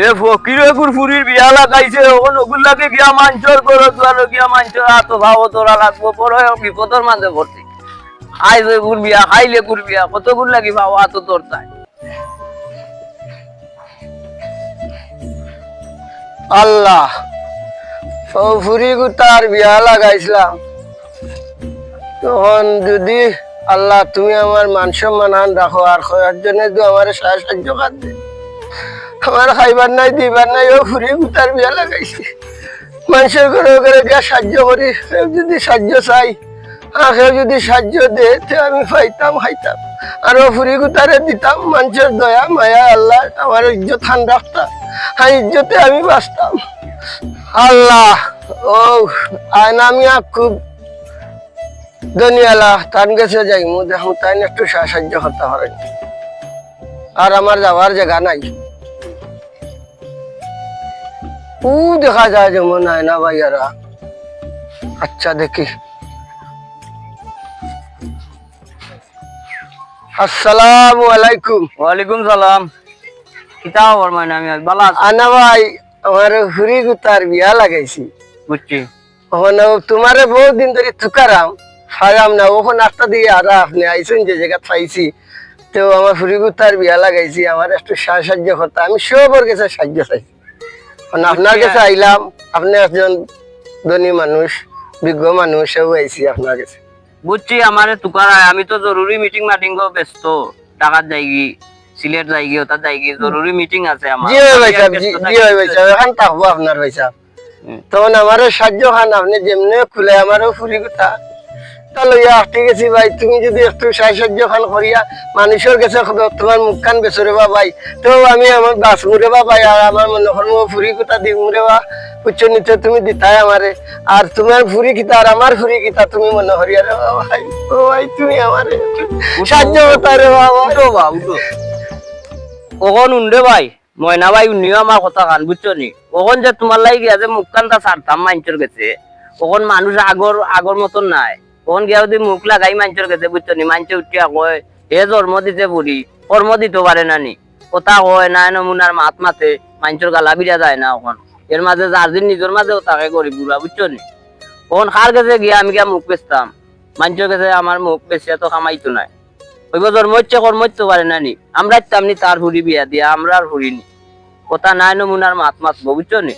এ ফকিরে ফুরফুরির বিয়া লাগাইছে ওন ওগুলাকে গিয়া মাঞ্চর করো তোরা গিয়া মাঞ্চর আত ভাব তোরা লাগবো পরে বিপদের মাঝে ভর্তি আইজ গুর বিয়া খাইলে গুর বিয়া কতগুলো লাগি ভাব আত তোর তাই আল্লাহ ফুরি গুতার বিয়া লাগাইছিলাম তখন যদি আল্লাহ তুমি আমার মান সম্মান রাখো আর খয়ার জন্য আমার সাহায্য কাজ দে আমার খাইবার নাই দিবার নাই ও ফুরি গুতার বিয়া লাগাইছি মানুষের ঘরে ঘরে গিয়া সাহায্য করি কেউ যদি সাহায্য চাই আর কেউ যদি সাহায্য দে তে আমি পাইতাম খাইতাম আর ও ফুরি গুতারে দিতাম মানুষের দয়া মায়া আল্লাহ আমার ইজ্জত খান রাখতাম আর ইজ্জতে আমি বাঁচতাম আল্লাহ ও আমি খুব দুনিয়ালা তার কাছে যাই মু দেখুন তাই একটু সাহায্য করতে পারেন আর আমার যাওয়ার জায়গা নাই ও দেখা যায় যেমন আয়না ভাইয়ারা আচ্ছা দেখি আসসালামু আলাইকুম ওয়ালাইকুম সালাম কিতা খবর মানে আমি বালা আনা ভাই আমার হুরি গুতার বিয়া লাগাইছি বুঝছি ওখানে তোমারে বহুত দিন ধরে তুকারাম ফারাম না ওখানে রাস্তা দিয়ে আর আপনি আইসেন যে জায়গা পাইছি তো আমার হুরি গুতার বিয়া লাগাইছি আমার একটু সাহায্য করতে আমি সবার কাছে সাহায্য চাইছি আপনার কাছে আইলাম আপনি একজন ধনী মানুষ বিজ্ঞ মানুষ সেও আইছি আপনার কাছে বুঝছি আমারে তুকার আমি তো জরুরি মিটিং মাটিং ব্যস্ত ঢাকার যাইগি সিলেট যাইগি ওটা যাইগি জরুরি মিটিং আছে আমার জি ভাই সাহেব জি ভাই সাহেব এখন থাকবো আপনার ভাই সাহেব তখন আমারও সাহায্য খান আপনি যেমনি খুলে আমারও ফুরি কথা তাহলে ঠিক আছে ভাই তুমি যদি একটু সাহায্য খান করিয়া মানুষের কাছে তোমার মুখ কান বেচরে বা ভাই তো আমি আমার বাস মুড়ে বা ভাই আর আমার মনে করবো ফুরি কথা দি মুড়ে বা উচ্চ নিচে তুমি দিতাই আমারে আর তোমার ফুরি কিতা আর আমার ফুরি কিতা তুমি মনে করিয়া রে ভাই ও ভাই তুমি আমারে সাহায্য করতে রে বাবা উঠো বা উঠো ওখন উন্ডে ভাই ময়না ভাই উনিও আমার কথা কান বুঝছো নি ওখন যে তোমার লাগি গিয়া যে মুখ কানটা ছাড়তাম মানুষের কাছে ওখন মানুষ আগর মতন নাই ওখন গিয়া যদি মুখ লাগাই মানুষের কাছে বুঝছো নি মানুষে উঠিয়া কয় এ জন্ম দিতে বুড়ি কর্ম দিতে পারে না নি কথা কয় না নমুনার মাত মাতে মানুষের গালা বিরা যায় না ওখন এর মাঝে যার দিন নিজের মাঝেও তাকে করি বুড়া বুঝছো নি ওখন কার কাছে গিয়া আমি গিয়া মুখ বেচতাম মানুষের কাছে আমার মুখ বেচিয়া তো কামাইতো নাই ওই বছর মরছে কর্মতে পারে না নি আমরা তেমনি তার হুড়ি বিয়া দিয়া আমরা আর হুড়িনি কথা নাই নমুনার মাত মাতবো বুঝছো নি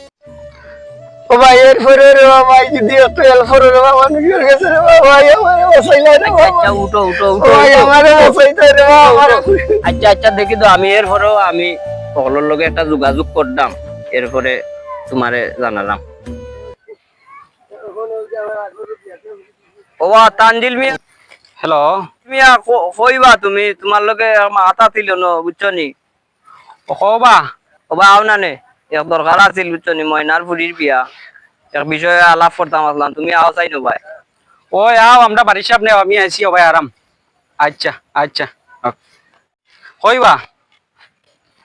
ও ভাই এরপরে রে ভাই যদি এত এলফরে রে মানুষের কাছে রে ভাই আমারে বসাইলা রে আচ্ছা উঠো উঠো উঠো ভাই আমারে বসাইতে রে আমারে আচ্ছা আচ্ছা দেখি তো আমি এরপরেও আমি সকলের লগে একটা যোগাযোগ করলাম এরপরে তোমারে জানালাম ও তানজিল মিয়া হ্যালো মিয়া কইবা তুমি তোমার লগে মাথা ছিল ন বুঝছো নি কবা ওবা আও না নে এক দরকার আছিল বুঝছো নি ময়নার ফুরির বিয়া এক বিষয়ে আলাপ করতাম আসলাম তুমি আও চাই নো ভাই ওই আও আমরা বাড়ির সামনে আমি আইছি ও ভাই আরাম আচ্ছা আচ্ছা কইবা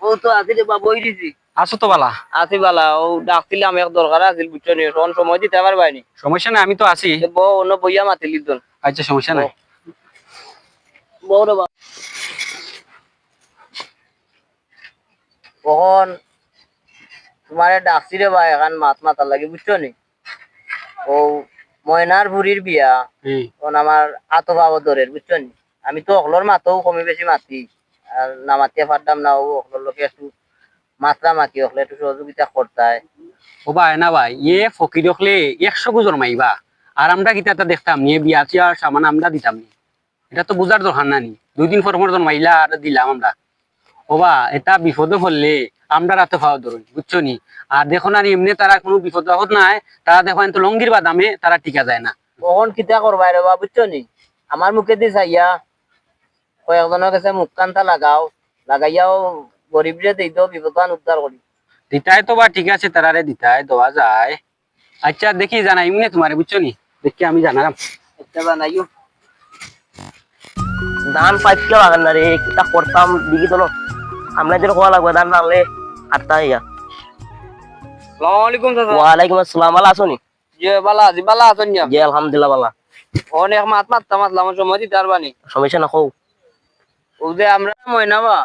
ও তো আসলে বা বই দিছি আসো তো বালা আছি বালা ও ডাকছিলাম এক দরকার আছিল বুঝছো নি কোন সময় দিতে পারবাই সমস্যা নাই আমি তো আছি বউ অন্য বইয়া মাতিলি তো আচ্ছা সমস্যা নাই বউ রে বা কখন তোমারে ডাকছি রে ভাই এখন মাথা লাগি বুঝছো নি ও ময়নার বুড়ির বিয়া তখন আমার আতো বাবা দরের বুঝছো নি আমি তো অকলোর মাথাও কমে বেশি মাতি আর না মাতিয়ে পারতাম না ও অকলোর লোকে একটু মাত্রা মাতি অকলে একটু সহযোগিতা করতায় ও ভাই না ভাই ফকির হলে 100 গুজর মাইবা আর আমরা কিতা দেখতাম নিয়ে বিয়া চিয়ার সামান আমরা দিতাম নি এটা তো বুঝার দরকার না নি 2 দিন পর মাইলা আর দিলাম আমরা ও বা এটা বিপদে পড়লে আমরা রাতে পাওয়া ধরুন বুঝছো নি আর দেখো না এমনি তারা কোনো বিপদ আপদ নাই তারা দেখো তো লঙ্গির বাদামে তারা টিকা যায় না কখন কিতা করবাই রে বা বুঝছো নি আমার মুখে দি চাইয়া কয়েকজনের কাছে মুখ কান্তা লাগাইয়াও গরিবরে দিই তো বিপদান উদ্ধার করি দিতাই তো বা ঠিক আছে তারারে দিতাই দেওয়া যায় আচ্ছা দেখি জানাই এমনি তোমারে বুঝছো নি দেখি আমি জানালাম একটা বানাইও ধান পাইতে লাগান না রে কিতা করতাম দিকে তো আমরা যেন কোয়া লাগবে ধান রাখলে আটটা ইয়া আসসালামু আলাইকুম চাচা ওয়ালাইকুম আসসালাম ভালো আছো নি জি বালা আছেন না জি আলহামদুলিল্লাহ ভালো অনেক মাতলাম সময় দিতে পারবানি সমস্যা না কও ও যে আমরা ময়না বা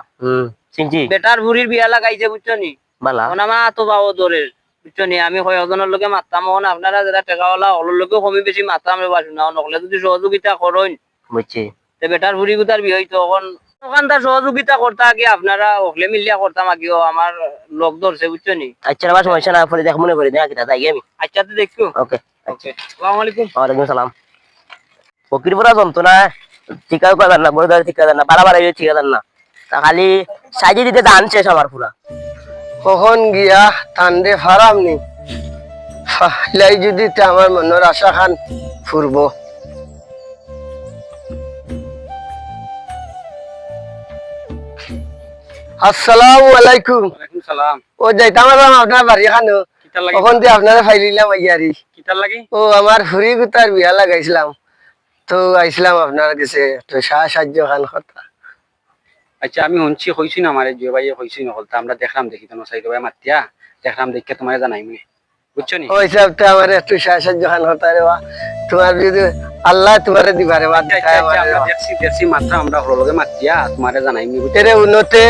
চিনছি বেটার বুড়ির বিয়া লাগাইছে বুঝছো নি বালা এখন আমার তো বাবু দরের বুঝছো নি আমি কয়েকজনের লোকে মারতাম এখন আপনারা যারা টেকাওয়ালা হলোর লোকে কমি বেশি মারতাম বাসু না নকলে যদি সহযোগিতা করেন বুঝছি তে বেটার ভুড়ি গুতার বিয়ে হইতো তখন দোকানদার সহযোগিতা করতে আগে আপনারা ওখলে মিলিয়া করতাম আগেও আমার লোক ধরছে বুঝছো নি আচ্ছা আমার সমস্যা না পরে দেখ মনে করে দেখ কিটা যাই আমি আচ্ছা তো দেখছো ওকে ওকে আসসালামু আলাইকুম ওয়ালাইকুম সালাম ফকির পুরা যন্ত্রণা ঠিকাও করার না বড় ধরে ঠিকাদার না বাড়া বাড়াই ঠিকাদার না তা খালি সাজিয়ে দিতে দান শেষ আমার পুরা কখন গিয়া তান্ডে ফারাম নি ফাইলাই যদি তে আমার মনের আশা খান ফুরব আসসালামু আলাইকুম ওয়ালাইকুম সালাম। ও যাইতাম আপনার বাড়ি খানো কিতার লাগি কখন দিয়ে আপনারা ফাইলিলাম আইয়ারি কিতার লাগি ও আমার ফুরি গুতার বিয়া লাগাইছিলাম তো আইছিলাম আপনার কাছে তো সাহায্য খান কথা আচ্ছা আমি শুনছি কইছি না আমারে জয় ভাইয়ে কইছি নকল তা আমরা দেখলাম দেখি তো নসাই ভাই মাতিয়া দেখলাম দেখে তোমারে জানাই মনে বুঝছো নি ওই সব তো আমার একটু সাহায্য খান হতা রে বা তোমার যদি আল্লাহ তোমারে দিবারে বাদ আচ্ছা আচ্ছা আচ্ছা, আমরা দেখছি মাত্রা আমরা হলগে মাতিয়া তোমারে জানাই নি বুঝছো তেরে উন্নতে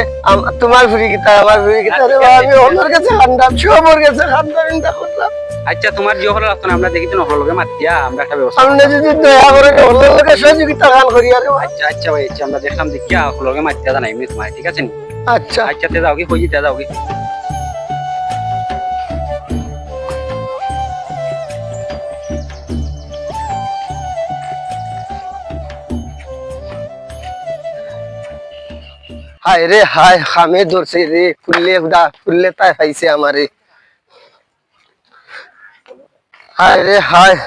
তোমার ফুরি কিতা আমার ফুরি কিতা রে বা আমি ওনার কাছে খান্দাম সবর কাছে খান্দাম ইন্দা করলাম আচ্ছা তোমার যে হলো লাগতো না আমরা দেখি তো হলগে মাতিয়া আমরা একটা ব্যবস্থা সামনে যদি দয়া করে ওনার লোকে সহযোগিতা খান করি আরে বা আচ্ছা আচ্ছা ভাই আচ্ছা আমরা দেখলাম দেখিয়া হলগে মাতিয়া জানাই নি তোমার ঠিক আছে নি আচ্ছা আচ্ছা তে যাও কি কইছি তে যাও কি হায় রে হায় খামে ধরছে রে ফুললে তাই খাইছে আমারে হায় রে হায়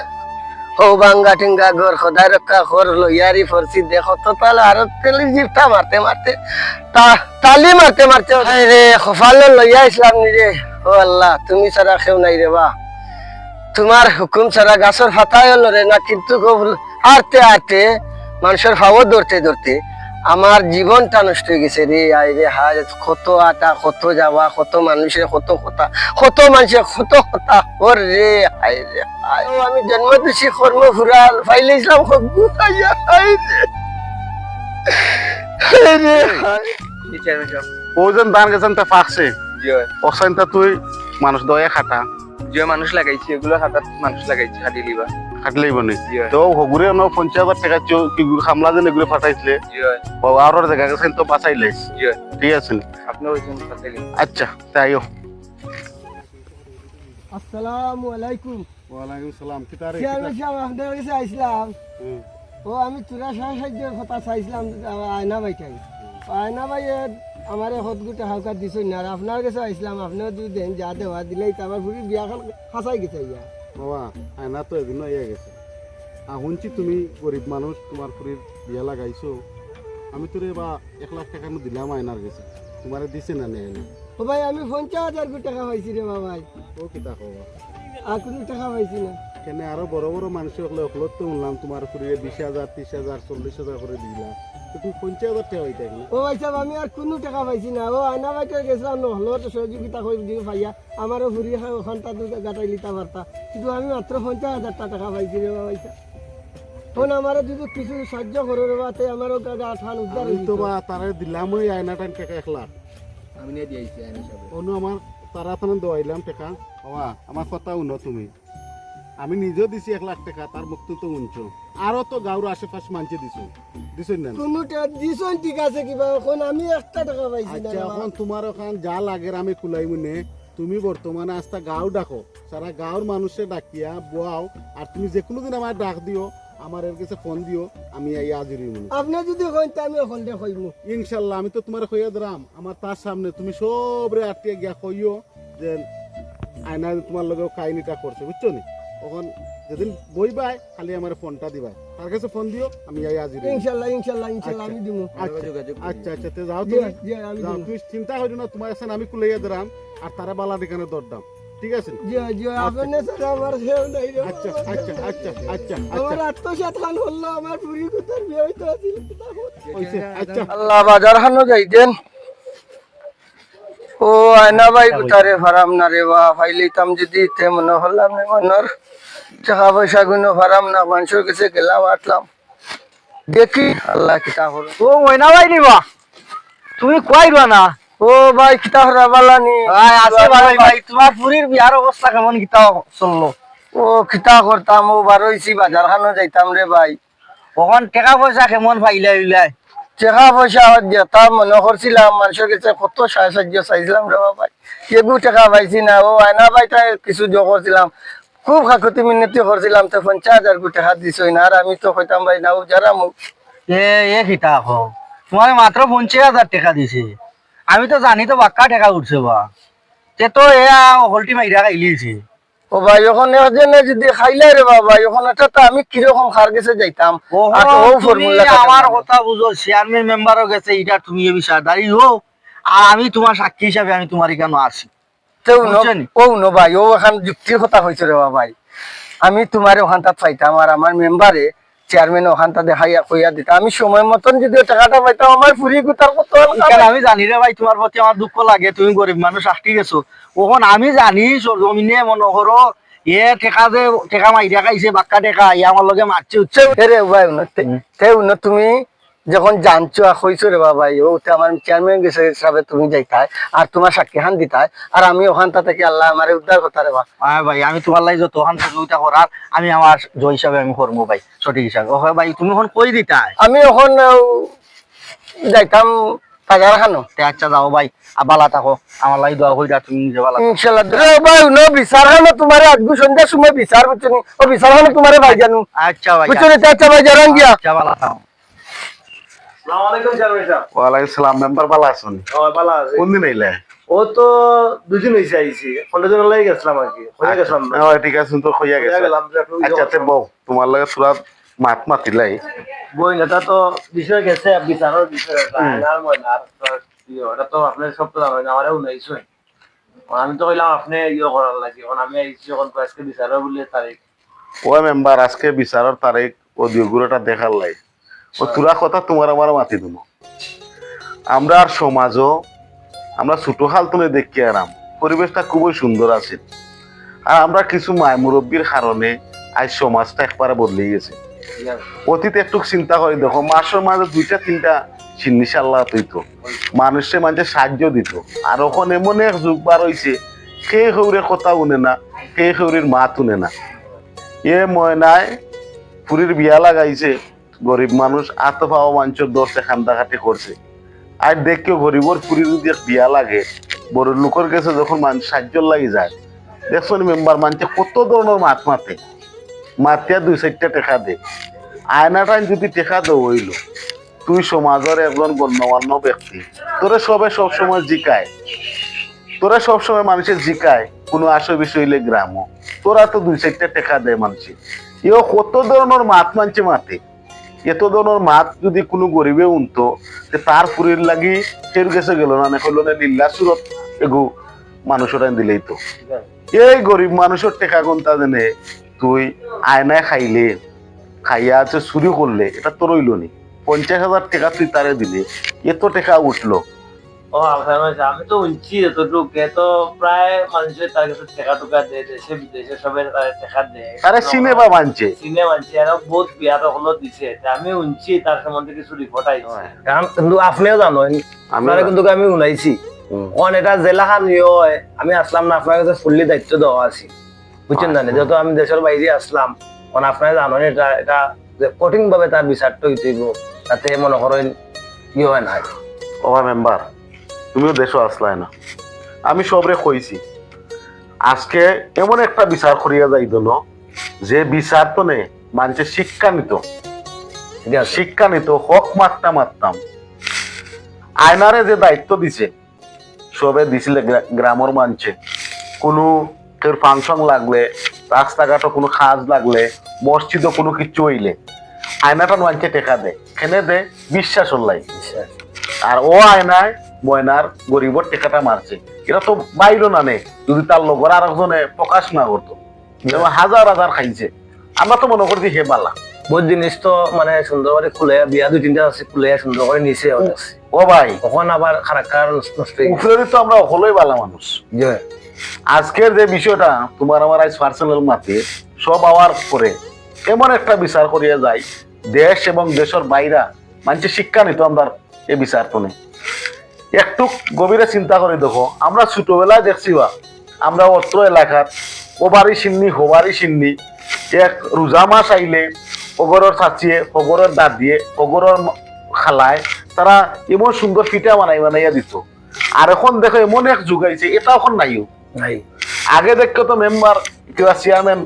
ও বাঙ্গা টিঙ্গা ঘর খোদাই রক্ষা ঘর লইয়ারি ফরসি দেখো তো তাহলে আরো তেলি জিপটা মারতে মারতে তালি মারতে মারতে হায় রে খফালে লইয়া ইসলাম নি রে ও আল্লাহ তুমি ছাড়া কেউ নাই রে বা তোমার হুকুম ছাড়া গাছের ফাতায় হলো রে না কিন্তু হারতে হারতে মানুষের ফাও ধরতে ধরতে আমার জীবনটা নষ্ট হয়ে গেছে রে আই রে হায় কত আটা কত যাওয়া কত মানুষের কত কথা কত মানুষের কত কথা ওর রে হায় রে হায় ও আমি জন্ম দিছি কর্ম ফুরাল ফাইলে ইসলাম হায় রে হায় রে হায় ওজন ধান গেছেন তা ফাঁকছে অসাইনটা তুই মানুষ দয়া খাটা যে মানুষ লাগাইছি এগুলো হাতাত মানুষ লাগাইছি হাতি লিবা খাটলেই বনে জি হয়। তো হগুরে ন 50,000 টাকা কি খামলা যেন এগুলো ফাটাইছিলে জি হয়, ও আর জায়গা গেছেন তো বাঁচাইলে জি হয়। ঠিক আছে নি? আপনি ওইজন ফাটাইলেন। আচ্ছা তাইও আসসালামু আলাইকুম ওয়ালাইকুম সালাম কি তারে আমি আপনাদের কাছে আইছিলাম ও আমি তোরা সাহায্যের কথা চাইছিলাম আয়না ভাইটাই আয়না ভাই আমার হতগুটা হাউকার দিছ না আর আপনার কাছে আইছিলাম আপনিও যদি দেন যা দেওয়া দিলেই তো আমার ফুরি বিয়াখান ফাঁসাই গেছে ইয়া বাবা আয়না তো এদিন ইয়ে গেছে শুনছি তুমি গরিব মানুষ তোমার পুরীর বিয়া লাগাইছো আমি তোরে বা 1 লাখ টাকা দিলাম আয়নার গেছে তোমারে দিছে না নেই ও ভাই আমি 50,000 টাকা পাইছি রে বাবাই ও কিতা কবা আর কোনো টাকা পাইছি না কেন আরো বড় বড় মানুষ হলে অকলত তো শুনলাম তোমার পুরীরে 20,000 30,000 40,000 করে দিলা তো তুমি 50,000 টাকা হইতা কেন ও ভাই সাহেব আমি আর কোনো টাকা পাইছি না ও আয়না ভাইটার গেছিলাম নহলো তো সহযোগিতা করে দিয়ে ভাইয়া আমারও ফুরি ওখানটা গাটাই লিতা পারতা কিন্তু আমি মাত্র 50,000 টাকা পাইছি রে বাবাই সাহেব ফোন আমারও যদি কিছু সাহায্য করে রে বাতে আমারও গাটা ঠান উদ্ধার আমি তো হইতো। বা তারে দিলাম ওই আয়নাটান টাকা 1 লাখ আমি নিয়ে দিয়েছি আইনি সব অনু আমার তারা তানে দোয়াইলাম টাকা বাবা আমার কথা উনো তুমি আমি নিজেও দিছি 1 লাখ টাকা তার মুক্ত তো উনছো আরো তো গাঁর আশেপাশে মানছে দিছো না কোনো দিছন ঠিক আছে কিবা এখন আমি 1 টাকা পাইছি না আচ্ছা এখন তোমার ওখান যা লাগে আমি কুলাই মনে তুমি বর্তমানে আস্তা গাঁও ডাকো সারা গাঁর মানুষে ডাকিয়া বোয়াও আর তুমি যে কোনো দিন আমার ডাক দিও আমার এর কাছে ফোন দিও আমি এই আজরি মনে আপনি যদি কইন তা আমি হলদে কইমু ইনশাল্লাহ আমি তো তোমার কইয়া দিলাম আমার তার সামনে তুমি সবরে আটকে গিয়া কইও যে আয়না তোমার লগে কাহিনীটা করছে বুঝছো নি তখন যেদিন বইবাই খালি আমার ফোনটা দিবাই তার কাছে ফোন দিও আমি এই আজরি ইনশাআল্লাহ ইনশাআল্লাহ ইনশাআল্লাহ আমি দিমু আচ্ছা আচ্ছা তে যাও জি তুমি জি আমি যাও দিমু তুমি চিন্তা করিও না তোমার কাছে আমি কুলাইয়া দিলাম আর তারা বালা দিকানে দরদাম ঠিক আছে জি জি আপনি স্যার আমার সেও নাই রে আচ্ছা আচ্ছা আচ্ছা আচ্ছা আমার আচ্ছা আত্মসাৎ খান হলো আমার পুরি কুতার বিয়ে হইতো আছিল হইছে, আচ্ছা আল্লাহ বাজার খানো যাইতেন ও আয়না ভাই কুতারে ফারাম না রে বা ফাইলিতাম যদি তে মনে হলাম না মনর টাকা পয়সা গুনো ফারাম না মানুষের কাছে গেলাম আটলাম দেখি আল্লাহ কিতা হলো ও ময়না ভাই নিবা তুমি কইবা না ও ভাই কিতা হরা বালানি আছে ভালোই ভাই, তোমার পুরীর বিয়ার অবস্থা কেমন কিতা চললো? ও কিতা করতাম ও বারোইছি বাজার খানো যাইতাম রে ভাই কখন টাকা পয়সা কেমন পাইলাই উইলাই? টাকা পয়সা যেতা মনে করছিলাম মানুষের কাছে কত সাহায্য চাইছিলাম রে ভাই কেগু টাকা পাইছি না ও আয়না ভাইটা কিছু জো করছিলাম খুব কাকুতি মিনতি করছিলাম তো 50,000 টাকা দিছই না আর আমি তো কইতাম ভাই না ও যারা মুখ এ কিতা কো, তোমার মাত্র 50,000 টাকা দিছে, আমি তো জানি তো বাক্কা টাকা উঠছে বা, তে তো হলটি মাইরা খাইলিছে। ও ভাই ওখানে একজনে যদি খাইলাই রে বাবা ওখানে তো আমি কিরকম খার গেছে যাইতাম আর তো ও তুমি ফর্মুলা আমার কথা বুঝো, চেয়ারম্যান মেম্বারও গেছে, এটা তুমি এ বিষয় দাঁড়িয়ে হো, আর আমি তোমার সাক্ষী হিসাবে আমি তোমার এখানে আসি। বুঝছেন? ও নো ভাই ও এখন যুক্তির কথা হয়েছে রে বাবা ভাই আমি তোমার ওখানটা পাইতাম আর আমার মেম্বারে চেয়ারম্যান ওখানটা দেখাইয়া কইয়া দিতাম আমি সময় মতন যদি টাকাটা পাইতাম আমার ফুরি গুতার কত এখানে আমি জানি রে ভাই তোমার প্রতি আমার দুঃখ লাগে, তুমি গরিব মানুষ আটকে গেছো, ওখন আমি জানি জমিনে মনে করো এ টেকা যে টেকা মাইরা খাইছে বাক্কা টেকা ই আমার লগে মারছে উঠছে। রে ভাই তুমি যখন জানছো কইছো রে বাবা ও আমার চেয়ারম্যান গেছে হিসাবে তুমি যাইতাই আর তোমার সাক্ষী হান দিতাই আর আমি ওখানটা থেকে আল্লাহ আমার উদ্ধার কথা রে বা ভাই আমি তোমার লাই যত ওখান সহযোগিতা করার আমি আমার জয় হিসাবে আমি করবো ভাই, সঠিক হিসাবে। ও ভাই তুমি এখন কই দিতাই? আমি ওখান যাইতাম বাজার খানো। আচ্ছা যাও ভাই, বালা থাকো, আমার লাই দোয়া কইরা তুমি নিজে বালা থাকো। ইনশাআল্লাহ রে ভাই নো বিচার খানো তোমারে আজকে সন্ধ্যার সময় বিচার বুঝছনি ও বিচার খানো তোমারে ভাই জানু আচ্ছা ভাই, বুঝছনি আচ্ছা ভাই জানান গিয়া আচ্ছা বালা থাকো। ওয়ালাইকুম সালাম মেম্বার ভালো আছেন? কোন দিন আইলে? ও তো দুদিন হয়েছে আইছি, 15 দিন লাগে গেছিলাম আর কি, হয়ে গেছিলাম না। ঠিক আছে তো হইয়া গেছে। গেলাম যে আপনি আচ্ছা তে বউ তোমার লাগে সুরা মাত মাতিলাই বই নেতা তো বিষয় গেছে বিচারের বিষয় আর ময়নার ওটা তো আপনি সব তো জানেন আমারও নাইছো। আমি তো কইলাম আপনি করার লাগে, এখন আমি আইছি এখন আজকে বিচারের বলে তারিখ। ও মেম্বার আজকে বিচারের তারিখ ও দিগুড়াটা দেখার লাই ও তুরা কথা তোমার আমার মাতি দেবো। আমরা আর সমাজও আমরা ছোট হাল তুলে দেখি আরাম পরিবেশটা খুবই সুন্দর আছে আর আমরা কিছু মায় মুরব্বীর কারণে আজ সমাজটা একবারে বদলে গেছে। অতীতে একটু চিন্তা করে দেখো মাসের মাঝে 2-3টা জিনিস আল্লাহ তৈতো মানুষের মাঝে সাহায্য দিত আর ওখানে এমন এক যুগ বার হয়েছে কে হৌরের কথা উনে না কে হৌরের মাত উনে না। এ ময়নায় পুরীর বিয়া লাগাইছে গরিব মানুষ আত পাওয়া মানুষের দশে খান্দাখাটি করছে আর দেখকেও গরিবর পুরীর যদি বিয়া লাগে বড় লোকের কাছে যখন মানুষ সাহায্য লাগি যায় দেখছো মেম্বার মানুষে কত ধরনের মাত মাতে মাতিয়া 2-4টা টাকা দে আয়নাটাই যদি টাকা দেও হইল তুই সমাজের একজন গণ্যমান্য ব্যক্তি তোরা সবে সবসময় জিকায় তোরা সবসময় মানুষের জিকায় কোনো আসে বিষয় হইলে গ্রাম তোরা তো 2-4টা টাকা দেয় মানুষে এও কত ধরনের মাত মানছে মাতে এত ধরনের মাত যদি কোনো গরিবে উনতো তার পুরীর লাগি ফের গেছে গেল না করলো না লিল্লা সুরত এগু মানুষরা দিলেই তো এই গরিব মানুষের টাকা গুনতা জেনে তুই আয়নায় খাইলে খাইয়া আছে চুরি করলে এটা তো রইল নি 50,000 টাকা তুই তারে দিলে এত টাকা উঠলো। ও আমি তো উনছি এতটুকু তো প্রায় মানুষের তার কাছে টাকা টুকা দেয় দেশে বিদেশে সবাই টাকা দেয় আরে সিনেমা মানছে আর বহুত বিয়া হলো দিছে আমি উনছি তার সম্বন্ধে কিছু রিপোর্ট আইছে। কিন্তু আপনিও জানেন আপনারা কিন্তু আমি শুনাইছি কোন এটা জেলা খান হয় আমি আসলাম না আপনার কাছে ফুললি দায়িত্ব দেওয়া আছি বুঝছেন না যেহেতু আমি দেশের বাইরে আসলাম কারণ আপনারা জানেন এটা এটা কঠিন ভাবে তার বিচারটা হইতেইব তাতে মনে করেন কি হয় না। ও মেম্বার তুমিও দেশও আসলাই না আমি সবরে কইছি আজকে এমন একটা বিচার করিয়া যাইত না যে বিচার তো নে মানুষের শিক্ষা নিত হক মারতাম আয়নারে যে দায়িত্ব দিছে সবে দিছিলে গ্রামের মানুষে কোনো কেউ ফাংশন লাগলে রাস্তাঘাটও কোনো কাজ লাগলে মসজিদও কোনো কিছু হইলে আয়নাটা মানুষে টেকা দেয় খেনে দে বিশ্বাস হল্লাই আর ও আয়নায় ময়নার গরিবর টেকাটা মারছে এটা তো বাইরও না নেই যদি তার লগর আর একজনে প্রকাশ না করতো হাজার খাইছে আমরা তো মনে করছি হে বালা বহুত জিনিস তো মানে সুন্দর করে খুলে বিয়া 2-3টা আছে খুলে সুন্দর করে নিচে ও ভাই তখন আবার খারাপ নষ্ট উপরে তো আমরা হলোই বালা মানুষ। আজকের যে বিষয়টা তোমার আমার আজ পার্সোনাল মাতে সব আওয়ার পরে এমন একটা বিচার করিয়া যায় দেশ এবং দেশের বাইরা মানুষের শিক্ষা নিত আমরা এই বিচার তো নেই একটু গভীরে চিন্তা করে দেখো, আমরা ছোটবেলায় দেখছি বা আমরা অত্র এলাকার ওবারি সিন্নি হোবারি সিন্নি এক রোজা মাস আইলে অগরের চাচিয়ে অগরের দাঁত দিয়ে অগরের খালায় তারা এমন সুন্দর পিঠা বানাইয়া দিত। আর এখন দেখো এমন এক যুগ আইছে, এটা এখন নাইও নাই আগে দেখো তো মেম্বার কিংবা চেয়ারম্যান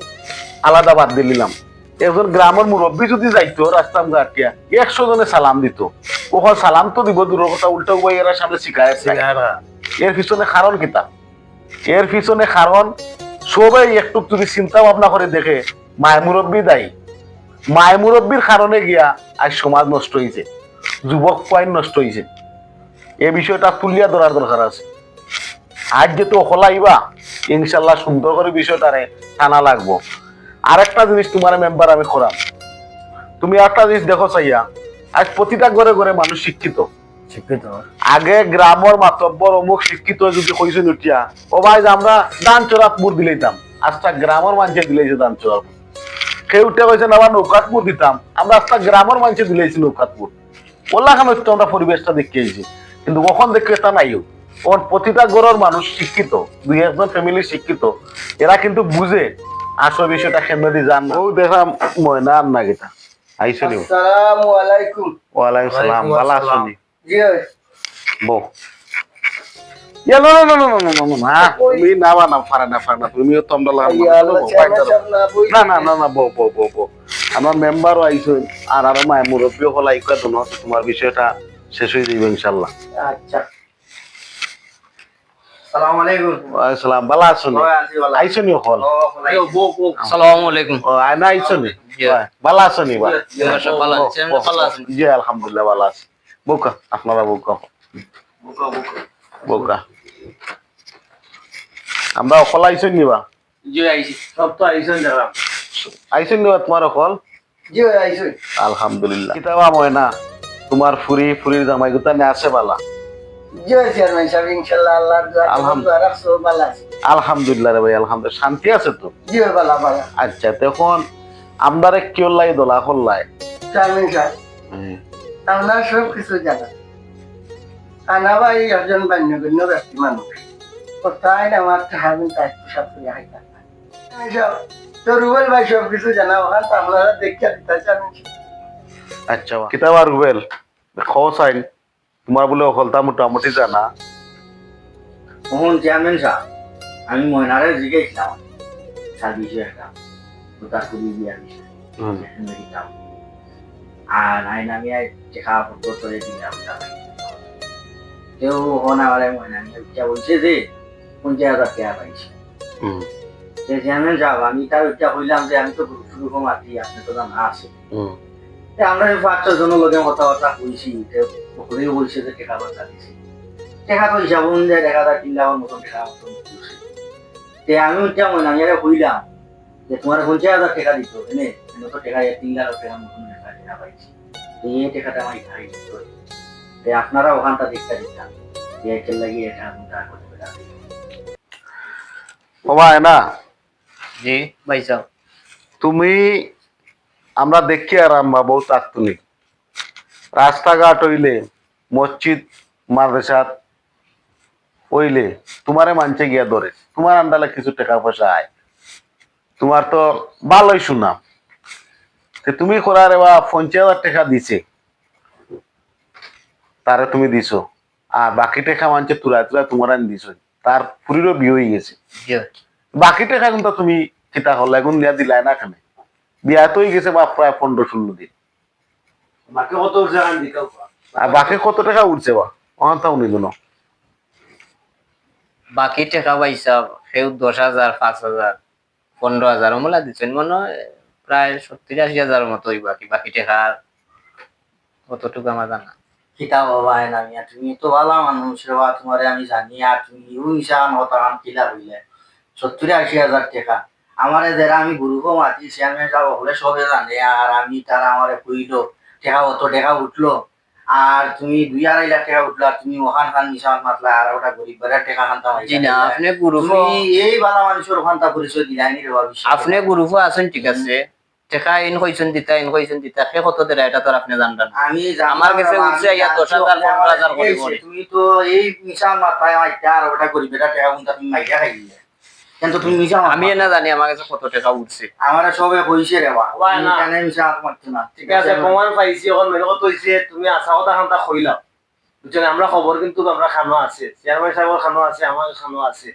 আলাদা বাদ দিলাম, একজন গ্রামের মুরব্বী যদি যাইতো রাস্তা ঘাটিয়া 100 জনে সালাম দিত। ওখানে সালাম তো দিব দূরের কথা, উল্টো এরা সামনে শিখায়। এর পিছনে কারণ কিতা? এর পিছনে কারণ সবাই একটু যদি চিন্তা ভাবনা করে দেখে মায় মুরব্বী দায়ী। মায় মুরব্বীর কারণে গিয়া আজ সমাজ নষ্ট হয়েছে, যুবক পয়েন্ট নষ্ট হয়েছে। এই বিষয়টা তুলিয়া ধরার দরকার আছে। আজ যেহেতু হলাইবা ইনশাল্লাহ সুন্দর করে বিষয়টারে টানা লাগবো। আরেকটা জিনিস তোমার মেম্বার আমি করাম, তুমি একটা জিনিস দেখো চাইয়া, আজ প্রতিটা ঘরে ঘরে মানুষ শিক্ষিত। শিক্ষিত আগে গ্রামের মাতব্বর অমুক শিক্ষিত যদি কইছেন উঠিয়া ও ভাই যে আমরা দান চোরাতপুর দিলেইতাম, আজটা গ্রামের মানুষে দিলেইছে দান চোরাতপুর। কেউ উঠে কইছেন আবার নৌকাতপুর দিতাম, আমরা আজটা গ্রামের মানুষে দিলেইছি নৌকাতপুর। ওলা কেন একটু আমরা পরিবেশটা দেখিয়েছি, কিন্তু কখন দেখে এটা নাইও। ওর প্রতিটা ঘরের মানুষ শিক্ষিত, 2-1 ফ্যামিলি শিক্ষিত, এরা কিন্তু বুঝে আসল বিষয়টা কেন দিয়ে জান। ও দেখলাম ময়না আর না গেটা আইসো নিও। আসসালামু আলাইকুম। ওয়ালাইকুম সালাম, ভালো আছো নি? জি ভাই। বউ ইয়া না না না না না না না, তুমি না বানা পারে না, তুমিও তো আমরা লাগাম না না না না বউ বউ বউ বউ আমার মেম্বারও আইছো আর আরো মায় মুরব্বীও হল আইকা তো তোমার বিষয়টা শেষ হয়ে যাবে ইনশাল্লাহ। আচ্ছা, সালাম আলাইকুম। ওয়ালাইকুম সালাম, ভালো আছো নি? আইছো নি হল? আসসালামু আলাইকুম। ও আয়না আইছো নি? ভালো আছো নি? জি আলহামদুলিল্লাহ ভালো আছি। বউকা আপনারা বউকা বউকা আমরা অকল আইছো নিবা? সব তো আইসন দেখলাম। আইছো নিবা তোমার অকল? জি ভাই আইছো। আলহামদুলিল্লাহ। কিতাবা ময়না তোমার ফুরির জামাই গুতা নে আছে বালা? জি ভাই চেয়ারম্যান সাহেব, ইনশাআল্লাহ আল্লাহর দোয়া আলহামদুলিল্লাহ। রাখছো ভালো আছে। আলহামদুলিল্লাহ রে ভাই, আলহামদুলিল্লাহ। শান্তি আছে তো? জি ভাই ভালো ভালো। আচ্ছা তখন আমদারে কেউ লাই দোলা হল্লাই? চেয়ারম্যান সাহেব আপনার সব কিছু জানেন। আনা ভাই একজন বান্যগণ্য ব্যক্তি মানুষ, কোথায় আমার হাবিন তাই সব করে হাইতাম তো রুবেল ভাই সব কিছু জানা ওখান তো আপনারা দেখে দিতে চান। আচ্ছা কিতাবা রুবেল খবর চাইল তোমার বলে অকলতা মোটামুটি জানা? মোহন চেয়ারম্যান সাহেব, আমি ময়নারে জিজ্ঞেসলাম সার্ভিসে একটা তার খুবই বিয়ার বিষয় দিতাম, আর আইন আমি দেখা করে দিলাম। কেউ হন আমার ময়না নিয়ে বলছে যে 50,000 টাকা পাইছি। চেয়ারম্যান সাহেব আমি তার উচ্চা হইলাম যে আমি তো শুরু মাতি আপনি তো জানা আছে, আমরা 5-6 জনের লোকে কথাবার্তা কইছি, ওখানেও বলছে যে টাকা বার্তা দিছি, টাকা তো হিসাব অনুযায়ী 1,000-3 লাখের মতন টাকা মতন দিচ্ছে। আমি উচ্চা মনে আমি হইলাম যে তোমার 50,000 টাকা দিত এনে তো টাকা 3 লাখ টাকার মতন টাকা পাইছি, এই টাকাটা আমার খাই দিত। আপনারা ওখানটা দেখতে দিতাম যে লাগিয়ে এটা ও ভাই না জি ভাই সাহেব। তুমি আমরা দেখি আর আমরা বহুত আত্মনিক রাস্তাঘাট হইলে মসজিদ মাদ্রাসাত হইলে তোমারে মানছে গিয়া ধরে, তোমার আন্দালে কিছু টাকা পয়সা আয়, তোমার তো ভালোই শুনাম। তুমি করার বা 50,000 টাকা দিছে তারে তুমি দিছো, আর বাকি টাকা মানছে তুলা তোমার দিছ, তার পুরীরও বিয়ে হয়ে গেছে। বাকি টাকা কিন্তু তুমি কিতা হল এখন নিয়ে দিলাই না কেন? বিয়া তো হয়ে গেছে বা প্রায় 15-16 দিন, বাকি কত আর বাকি কত টাকা উঠছে বা অনাতাও নিল না? বাকি টাকা ভাই সাহেব সেও 10,000 5,000 15,000 ওমলা দিচ্ছেন মনে হয় প্রায় 70-80,000 মতো বাকি টাকা কতটুকু আমার জানা। কিতা বাবা না মিয়া, তুমি তো ভালো মানুষ রেবা, তোমার আমি জানি, আর তুমি ইনসান হতাম কিলা হইলে 70-80,000 টাকা আমার যারা আমি গুরুকে মাতি চেয়ারম্যান যাব হলে সবে জানে, আর আমি তারা আমারে কইলো টাকা অত টাকা উঠলো, আর তুমি 2-2.5 লাখ টাকা উঠলো, আর তুমি ওখান খান নিশান মাতলা, আর ওটা গরিব বেড়ার টাকা খানতা জি না আপনি গ্রুপ তুমি এই ভালো মানুষের ওখানটা পরিচয় দিলাইনি রে বাবা। আপনি গ্রুপে আছেন ঠিক আছে, টেকা ইন কইছেন দিতা সে কত দেরা এটা তো আর আপনি জানবেন না। আমি আমার কাছে উঠছে ইয়া 10,000 15,000 করে করে। তুমি তো এই মিশাল মাথায় মাইটা আর ওটা করিবে এটা টাকা কোনটা তুমি মাইটা খাইলে কিন্তু তুমি মিশা আমি না জানি আমার কাছে কত টাকা উঠছে। আমার সবে কইছে রে বা ওয়া না। কেন মিশা মারতে না ঠিক আছে প্রমাণ পাইছি এখন মেলে কত হইছে তুমি আশা কথা খানটা কইলাম বুঝছেন আমরা খবর কিন্তু আমরা খানো আছে চেয়ারম্যান সাহেবের খানো আছে আমার খানো আছে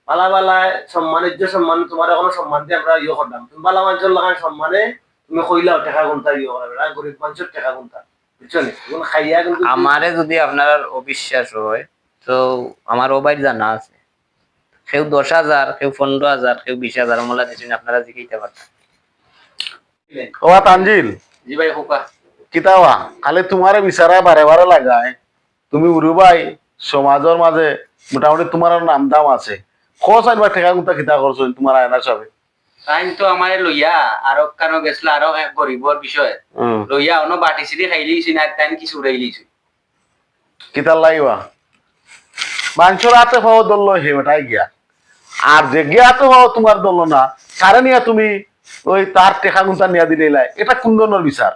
বালা বালা সম্মানিত সম্মান তোমার কোনো সম্মান দিয়ে আমরা ইয়ে করলাম তুমি বালা মানুষের লাগান সম্মানে তুমি কইলাও টাকা গুনতা ইয়ে করাবে আর গরিব মানুষের টাকা গুনতা বুঝছেন এখন খাইয়া কিন্তু আমারে যদি আপনার অবিশ্বাস হয় তো আমার ও বাইর জানা আছে, কেউ 10,000 কেউ 15,000 কেউ 20,000 মোলা দিচ্ছেন, আপনারা জিজ্ঞাসা পারতেন। ও তানজিল জি ভাই হোকা কিতাবা খালি তোমারে বিচারা বারে বারে লাগায়, তুমি উরুবাই সমাজের মাঝে মোটামুটি তোমার নাম দাম আছে, খোঁজ আনবা ঠেকা গুতা কিতা করছো তোমার আয়না সবে টাইম তো আমার লইয়া আরো কেন গেছিল আরো এক গরিবর বিষয় লইয়া অন্য বাটি সিটি খাইলিছি না টাইম কিছু উড়াইলিছি কিতার লাইবা মানুষের হাতে পাওয়া দল হে ওটাই গিয়া, আর যে গিয়া তো পাওয়া তোমার দল না কারে নিয়ে তুমি ওই তার টেকা গুতা নিয়ে দিলে এটা কোন ধরনের বিচার,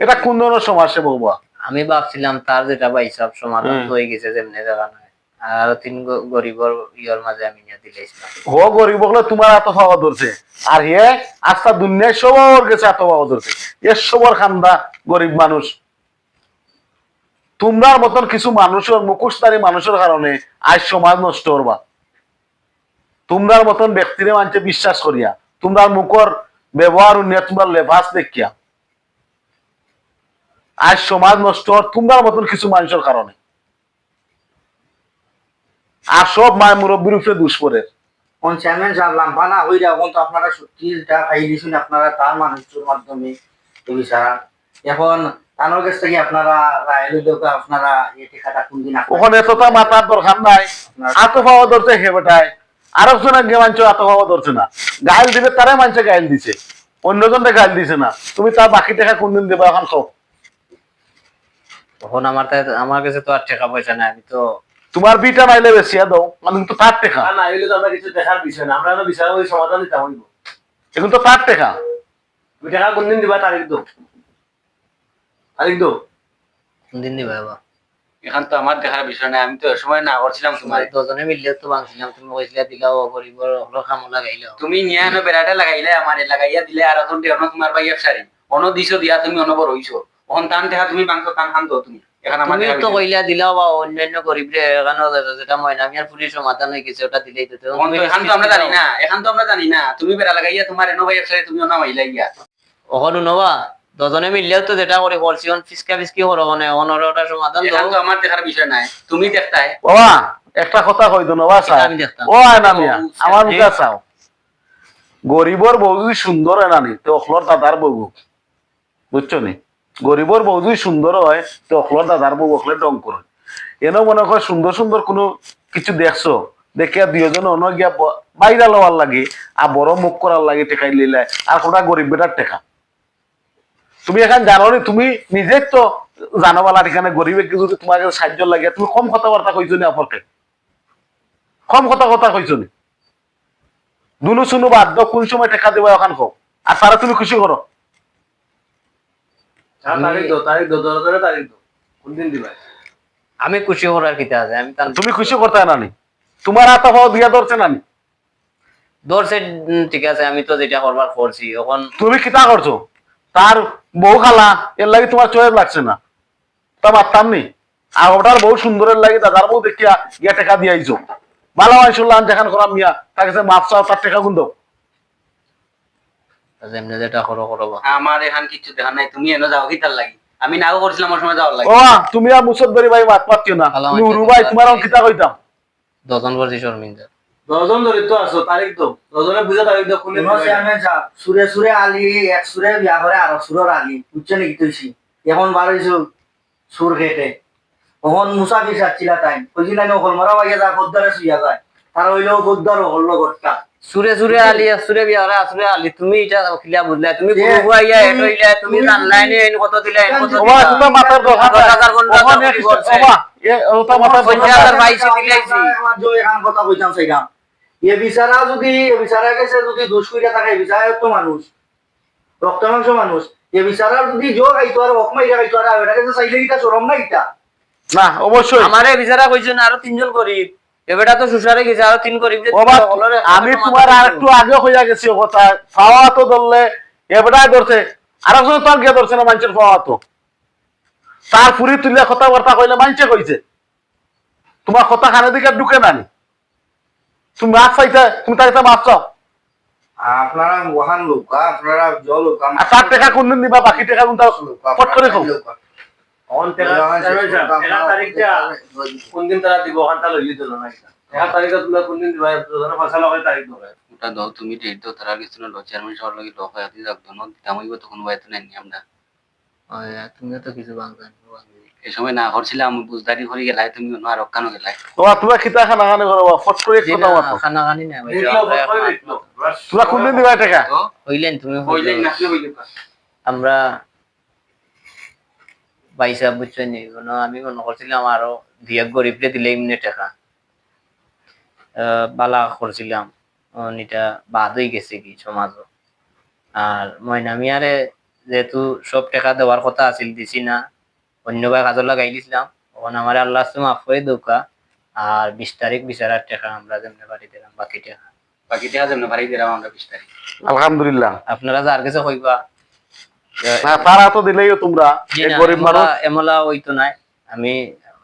এটা কোন ধরনের সমাজ সেবক বা? আমি ভাবছিলাম তার যেটা বা হিসাব সমাধান হয়ে গেছে যেমনি জায়গা নয়, আর 3 গরিবর ইয়র মাঝে আমি নিয়ে দিলেছিলাম। হো গরিব হলে তোমার এত পাওয়া ধরছে, আর হে আস্থা দুনিয়ায় সবার গেছে এত পাওয়া ধরছে, এর সবর খান্দা গরিব মানুষ। তোমরার মতন কিছু মানুষের মুখোশধারী মানুষের কারণে আজ সমাজ নষ্ট করবা। তোমরার মতন ব্যক্তিরে মানছে বিশ্বাস করিয়া, তোমরার মুখর ব্যবহার নিয়ে তোমরা লেবাস দেখিয়া আজ সমাজ নষ্ট হওয়ার তোমরার মতন কিছু মানুষের কারণে, আর সব মায় মুরব্বীর উপরে দুষ্পরের। কোন চেয়ারম্যান সাহেব লাম্বা না হইরা কোন তো আপনারা সত্যিটা খাইলিছেন আপনারা তার মানুষের মাধ্যমে এই বিচারা এখন তানোর কাছ থেকে আপনারা রায় লইলো আপনারা এই টাকাটা কোন দিন ওখানে এতটা মাথার দরকার নাই, এত পাওয়া ধরছে হে বেটায় আর একজন আগে মানছে এত পাওয়া ধরছে না, গাইল দিবে তারে মানছে গাইল দিছে, অন্যজনকে গাইল দিছে না, তুমি তার বাকি টাকা কোনদিন দেবে এখন খাও। তখন আমার কাছে তো আর টাকা পয়সা নাই, আমি তো তোমার বিটা নাইলে বেশিয়া দাও মানে তো তার টাকা, না এগুলো তো আমরা কিছু দেখার বিষয় না আমরা বিচার ওই সমাধান দিতে হইব এখন তো তার টাকা। তুমি টাকা কোনদিন দিবা তারিখ দাও কোনদিন দিবে বাবা? এখন তো আমার দেখার বিষয় নাই, আমি তো এ সময় না করছিলাম তোমার দুজনে মিললে তো ভাঙছিলাম, তুমি কইছিলা দিলাও গরিবর হলো খামো লাগাইলো। তুমি নিয়ে আনো বেড়াটা লাগাইলে আমার লাগাইয়া দিলে আর এখন দেখানো তোমার ভাই সারি অন্য দিছো দিয়া তুমি অনবর হইছো এখন টান দেখা তুমি বাংছো টান খান দাও তুমি এখন আমার তুমি তো কইলা দিলাও বা অন্যান্য গরিবরে এখানে যেটা ময়না মিয়ার পুলিশ সমাধান হয়ে গেছে ওটা দিলেই তো। এখন তো আমরা জানি না, এখন তো আমরা জানি না, তুমি বেড়া লাগাইয়া তোমার এনো ভাই সারি তুমি অন্য মাইলা গিয়া ওখানে নবা দুজনে মিললেও তো যেটা করে করছি ফিসকা ফিসকি করো মানে ওটা সমাধান এখন তো আমার দেখার বিষয় নাই, তুমি দেখতাই বাবা একটা কথা কই দো নবা চাও, আমি দেখতাম। ও আয়না মিয়া আমার মুখে চাও, গরিবর বউ যদি সুন্দর হয় নানি তো অখলর দাদার বউ, বুঝছো নি? গরিবর বউ যদি সুন্দর হয় তো অখলর দাদার বউ অখলে ডং করে, এনে মনে হয় সুন্দর সুন্দর কোনো কিছু দেখছো দেখিয়া দুইজন অন্য গিয়া বাইরা লওয়ার লাগে আর বড় মুখ করার লাগে টেকাই লিলে আর কোনটা গরিব বেটার টেকা। তুমি এখন জানো নি, তুমি নিজে তো জানো বলা এখানে গরিবে যদি তোমার কাছে সাহায্য লাগে তুমি কম কথাবার্তা কইছো নি, আপরকে কম কথা কইছো নি, দুনু শুনু বাদ দাও কোন সময় টেকা দেবো এখন কো আর তারা তুমি খুশি করো। তারিখ দাও কোনদিন দিবা আমি খুশি করার কিতা আছে, আমি তুমি খুশি করতে নানি, তোমার হাতে পাওয়া দিয়া ধরছে নানি, ধরছে ঠিক আছে, আমি তো যেটা করবার করছি এখন। তুমি কিতা করছো তার বউ খালা এর লাগে তোমার চয়েস লাগছে না তা মারতাম নি, আর ওটার বউ সুন্দরের লাগে দাদার বউ দেখিয়া গিয়া টেকা দিয়াইছো, ভালো মাইশুল্লাহ যেখান করাম মিয়া তার কাছে মাপ চাও তার টেকা গুন দাও। যেমনি যেটা করো করো বা। আমার এখন কিছু দেখার নাই, তুমি এনে যাও কি তার লাগি আমি নাও করছিলাম ওর সময় যাওয়ার লাগে। ও তুমি আর মুসদ্দরি ভাই মাত পাচ্ছিও না, তুমি উরু ভাই তোমার কিতা কইতাম দুজন করছি শর্মিন্দা। 10 জন ধরে তো আছো তারিখ দাও 10 জনের বুঝা তারিখ দাও কোন কোন চেয়ারম্যান সাহেব সুরে সুরে আলি এক সুরে বিয়া করে আর সুরের আলি বুঝছো নাকি তুইছি এখন বার হইছো সুর খেতে ওহন মুসাফির সাচ্ছিলা তাই কইছিলা না ওহল মারা হইয়া যা খদ্দারে শুইয়া যায় তার হইলো খদ্দার হল্লো গটকা সুরে সুরে আলি সুরে বিয়ারে আসুরে আলি, তুমি এটা খিলা বুঝলা, তুমি পুরো গুয়াইয়া এটো ইলা তুমি জানলাই নি এন কত দিলা এন কত ওমা তোমার মাথার দরকার নাই, 10,000 ঘন্টা ওমা এ ওটা মাথার দরকার নাই। 50,000 দিলাইছি। আমার জয় এখন কথা কইতাম সেইগাম এ বিচারা যদি এ বিচারা গেছে যদি দোষ কইরা থাকে বিচারা তো মানুষ রক্ত মাংস মানুষ এ বিচারার যদি জো খাইতো আর হক মাইরা খাইতো আর এটাকে তো চাইলে কিটা চরম না কিটা না অবশ্যই আমারে বিচারা কইছেন আরো 3 জন গরিব এবেটা তো সুসারে গেছে আরো 3 গরিব যে বাবা আমি তোমার আর একটু আগে হইয়া গেছি ও কথা খাওয়া তো ধরলে এবারে ধরছে আর একজন তো গিয়ে ধরছে না মানুষের খাওয়া তো তার পুরি তুলে কথাবার্তা কইলে মানুষে কইছে তোমার কথা খানে দিকে ঢুকে নানি তুমি মাছ চাইতে তুমি তাইতে মাছ চাও আপনারা মহান লোক আপনারা জল লোক আর তার টাকা কোনদিন দিবা বাকি টাকা কোনটা পট করে খাও অন টাকা তারিখটা কোন দিন তারা দিব ওখানটা লইলি দিল না টাকা তারিখটা তোমরা কোন দিন দিবা ফসল হয় তারিখ ধরে ওটা দাও তুমি ডেট দাও তারা কিছু না চেয়ারম্যান সবার লাগে লোক হয় আদি রাখতো না দামাইব তখন বাইতে নাই আমরা তুমি তো কিছু বাংলা এই সময় না করছিলাম বুঝদারি করে গেলাই তুমি অন্য আর অক্কানো গেলাই তোমরা খিতা খানা খানে করো ফট করে এক কথা মাতো খানা খানি না ভাই তোমরা কোনদিন দিবা টাকা হইলেন তুমি হইলেন না কি হইলেন আমরা পয়সা বুঝছেন আমি মনে করছিলাম আরো দিয়ে গরিবরে দিলে এমনি টাকা বালা করছিলাম এটা বাদ হয়ে গেছে কি সমাজ আর ময়নামিয়ারে যেহেতু সব টাকা দেওয়ার কথা আছিল দিছি না অন্য ভাই কাজর লাগাই দিছিলাম তখন আমার আল্লাহ মাফ করে দৌকা আর 20 তারিখ বিচারার টাকা আমরা যেমনি বাড়ি দিলাম বাকি টাকা যেমন বাড়ি দিলাম আমরা 20 তারিখ আলহামদুলিল্লাহ আপনারা যার কাছে কইবা না তারা তো দিলেই তোমরা এক গরিব মানুষ এমলা হইতো নাই আমি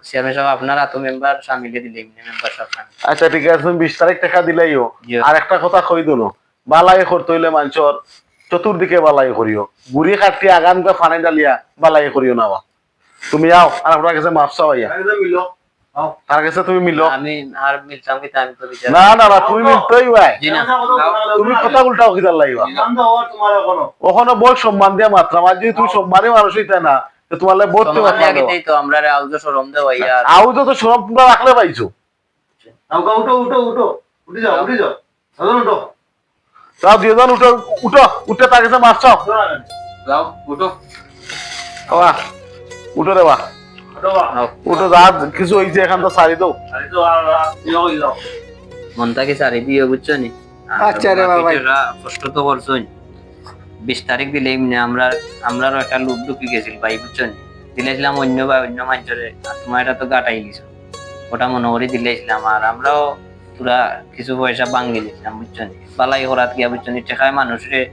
চেয়ারম্যান সাহেব আপনারা তো মেম্বার সামিলে দিলে মেম্বার সব আচ্ছা ঠিক আছে তুমি 20 তারিখ টাকা দিলেইও জি। আর একটা কথা কই দিল বালাই করতে হইলে মানুষের চতুর্দিকে বালাই করিও গুড়ি কাটি আগান কা ফানে ডালিয়া বালাই করিও না তুমি যাও আর আপনার কাছে মাপ চাও ইয়া মিলো তার কাছে তুমি মিলো আমি আর মিলতাম কি আমি তো বিচার না না না তুমি মিলতেই ভাই জি না তুমি কথা উল্টাও কিদার লাইবা তোমার কোনো ওখানে বহুত সম্মান দিয়া মাত্রা মাঝে যদি তুমি সম্মানী মানুষ হইতে না তো তোমার লাগে বহুত তোমার আগেতেই তো আমরা আউজ শরম দেব ইয়ার আউজ তো সরম তোমরা রাখলে পাইছো নৌকা উঠো উঠো উঠো উঠে যাও দাদা উঠো তাও দুজন উঠো উঠো উঠে তার কাছে মাপ চাও যাও উঠো বাবা উঠো রে বা উঠো যা কিছু হইছে এখান তো সারি দাও আরে তো আর ইয়ে হইলো মনটা কি সারি দিয়ে বুঝছো নি আচ্ছা রে বাবা। কষ্ট তো করছো 20 তারিখ দিলে এমনি আমরারও একটা লোক ঢুকে গেছিল ভাই বুঝছো নি দিলেছিলাম অন্য ভাই অন্য মানুষের তোমার এটা তো গাটাই গেছো ওটা মনে করে দিলেছিলাম আর আমরাও পুরা কিছু পয়সা ভাঙ্গি দিয়েছিলাম বুঝছো নি বালাই করাত গিয়া বুঝছো নি টেকায় মানুষের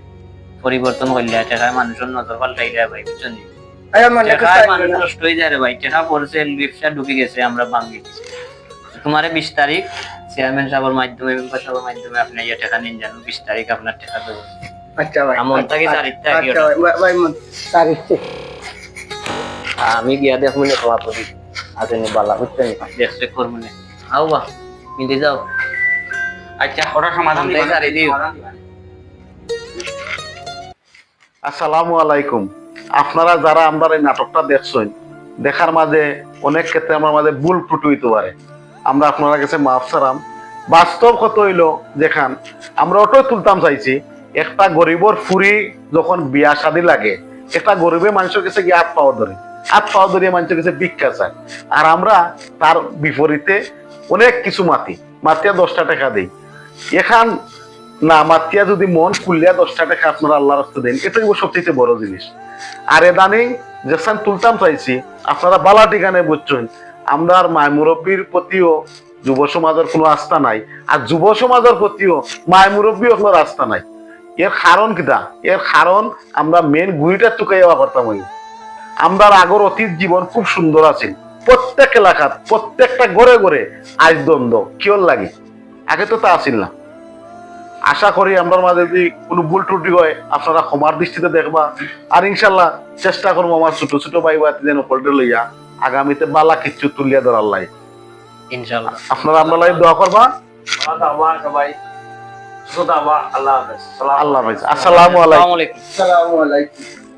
পরিবর্তন করলে টেকায় মানুষের নজর পাল্টাই দেয় ভাই বুঝছো নি টেকায় মানুষ নষ্ট হয়ে যায় রে ভাই টেকা পড়ছে ব্যবসা ঢুকে গেছে আমরা ভাঙ্গি দিচ্ছি তোমার 20 তারিখ চেয়ারম্যান সাহেবের মাধ্যমে মেম্বার সাহেবের মাধ্যমে আপনি এই টাকা নিন জানো 20 তারিখ আপনার টাকা দেবো আচ্ছা ভাই আমন থেকে তারিখটা কি আচ্ছা ভাই তারিখ আমি গিয়া দেখবো না তোমার প্রতি আসেনি বালা বুঝছেন দেখতে করবো না আও বা কিনতে যাও আচ্ছা ওটা সমাধান আমন থেকে সারি দিও আসসালামু আলাইকুম আপনারা যারা আমরা এই নাটকটা দেখছেন দেখার মাঝে অনেক ক্ষেত্রে আমার মাঝে ভুল ত্রুটি হইতে পারে আমরা আপনারা কাছে মাফ চারাম বাস্তব কত হইলো দেখান আমরা ওটাই তুলতাম চাইছি একটা গরিবর ফুরি যখন বিয়া শাদী লাগে একটা গরিবের মানুষের কাছে গিয়ে হাত পাওয়া ধরিয়ে মানুষের কাছে ভিক্ষা চায় আর আমরা তার বিপরীতে অনেক কিছু মাতিয়া 10টা টাকা দিই এখান না মাতিয়া যদি মন খুললিয়া 10টা টাকা আপনারা আল্লাহ রাস্তা দেন এটাই সবচেয়ে বড় জিনিস আর এদানি যেখান তুলতাম চাইছি আপনারা বালা ঠিকানে বুঝছেন আমরা আর মায় মুরব্বীর প্রতিও যুব সমাজের কোনো আস্থা নাই আর যুব সমাজের প্রতিও মায় মুরব্বীর কোনো আস্থা নাই এর কারণ কিটা এর কারণ আমরা মেন গুড়িটা চুকাই যাওয়া করতাম ওই আমরা আগর অতীত জীবন খুব সুন্দর আছে প্রত্যেক এলাকাত প্রত্যেকটা ঘরে ঘরে আজ দ্বন্দ্ব কিয়র লাগে আগে তো তা আসিল না আশা করি আমরা মাঝে যদি কোনো ভুল ত্রুটি হয় আপনারা ক্ষমার দৃষ্টিতে দেখবা আর ইনশাল্লাহ চেষ্টা করবো আমার ছোট ছোট ভাই বাতি যেন পল্টে লইয়া আগামীতে বালা কিচ্ছু তুলিয়া ধরার লাই ইনশাআল্লাহ আপনারা আমরা লাই দোয়া করবা সবাই সুস্থ আল্লাহ হাফেজ আল্লাহ হাফেজ আসসালামু আলাইকুম আসসালামু আলাইকুম আসসালামু আলাইকুম